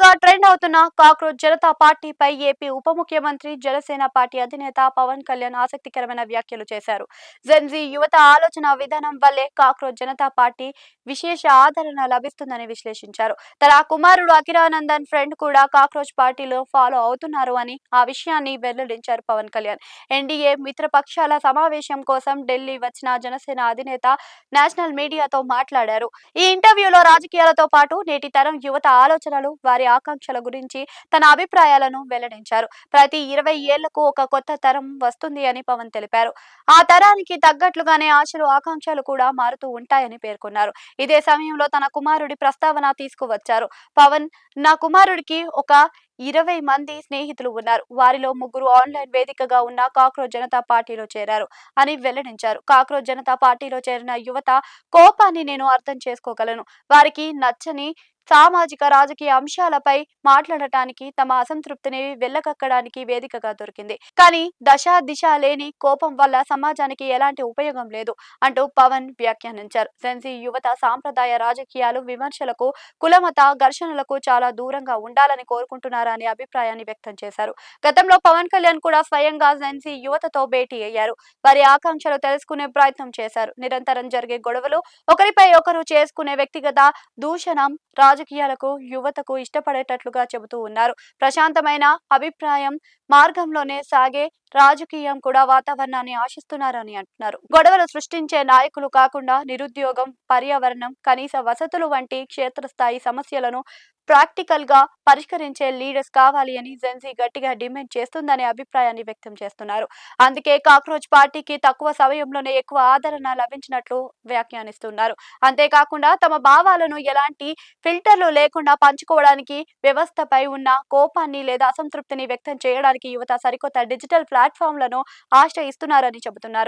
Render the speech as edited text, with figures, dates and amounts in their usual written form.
తాజాగా ట్రెండ్ అవుతున్న కాక్రోచ్ జనతా పార్టీపై ఏపీ ఉప ముఖ్యమంత్రి జనసేన పార్టీ అధినేత పవన్ కళ్యాణ్ ఆసక్తికరమైన వ్యాఖ్యలు చేశారు. జెన్జీ యువత ఆలోచన విధానం వల్లే కాక్రోచ్ జనతా పార్టీ విశేష ఆదరణ లభిస్తుందని విశ్లేషించారు. తన కుమారుడు అఖిరానందన్ ఫ్రెండ్ కూడా కాక్రోచ్ పార్టీలో ఫాలో అవుతున్నారు అని ఆ విషయాన్ని వెల్లడించారు పవన్ కళ్యాణ్. ఎన్డీఏ మిత్రపక్షాల సమావేశం కోసం ఢిల్లీ వచ్చిన జనసేన అధినేత నేషనల్ మీడియాతో మాట్లాడారు. ఈ ఇంటర్వ్యూలో రాజకీయాలతో పాటు నేటి తరం యువత ఆలోచనలు, వారి ఆకాంక్షల గురించి తన అభిప్రాయాలను వెల్లడించారు. ప్రతి 20 ఏళ్లకు ఒక కొత్త తరం వస్తుంది అని పవన్ తెలిపారు. ఆ తరానికి తగ్గట్లుగానే ఆశలు, ఆకాంక్షలు కూడా మారుతూ ఉంటాయని పేర్కొన్నారు. ఇదే సమయంలో తన కుమారుడి ప్రస్తావన తీసుకువచ్చారు. పవన్, నా కుమారుడికి ఒక 20 మంది స్నేహితులు ఉన్నారు. వారిలో 3 ఆన్లైన్ వేదికగా ఉన్న కాక్రోచ్ జనతా పార్టీలో చేరారు అని వెల్లడించారు. కాక్రోచ్ జనతా పార్టీలో చేరిన యువత కోపాన్ని నేను అర్థం చేసుకోగలను. వారికి నచ్చని సామాజిక రాజకీయ అంశాలపై మాట్లాడటానికి, తమ అసంతృప్తిని వెళ్లగక్కడానికి వేదికగా దొరికింది. కానీ దిశ లేని కోపం వల్ల సమాజానికి ఎలాంటి ఉపయోగం లేదు అంటూ పవన్ వ్యాఖ్యానించారు. జెన్జీ యువత సాంప్రదాయ రాజకీయాలు, విమర్శలకు, కులమత ఘర్షణలకు చాలా దూరంగా ఉండాలని కోరుకుంటున్నారని అభిప్రాయాన్ని వ్యక్తం చేశారు. గతంలో పవన్ కళ్యాణ్ కూడా స్వయంగా జెన్జీ యువతతో భేటీ అయ్యారు. వారి ఆకాంక్షలు తెలుసుకునే ప్రయత్నం చేశారు. నిరంతరం జరిగే గొడవలు, ఒకరిపై ఒకరు చేసుకునే వ్యక్తిగత దూషణం రాజకీయాలకు, యువతకు ఇష్టపడేటట్లుగా చెబుతూ ఉన్నారు. ప్రశాంతమైన అభిప్రాయం మార్గంలోనే సాగే రాజకీయం కూడా వాతావరణాన్ని ఆశిస్తున్నారని అంటున్నారు. గొడవలు సృష్టించే నాయకులు కాకుండా నిరుద్యోగం, పర్యావరణం, కనీస వసతులు వంటి క్షేత్రస్థాయి సమస్యలను ప్రాక్టికల్ గా పరిష్కరించే లీడర్స్ కావాలి అని జెన్జీ గట్టిగా డిమాండ్ చేస్తుందనే అభిప్రాయాన్ని వ్యక్తం చేస్తున్నారు. అందుకే కాక్రోచ్ పార్టీకి తక్కువ సమయంలోనే ఎక్కువ ఆదరణ లభించినట్లు వ్యాఖ్యానిస్తున్నారు. అంతేకాకుండా తమ భావాలను ఎలాంటి ఫిల్టర్లు లేకుండా పంచుకోవడానికి, వ్యవస్థపై ఉన్న కోపాన్ని లేదా అసంతృప్తిని వ్యక్తం చేయడానికి యువత సరికొత్త డిజిటల్ ప్లాట్ఫామ్లను ఆశ్రయిస్తున్నారని చెబుతున్నారు.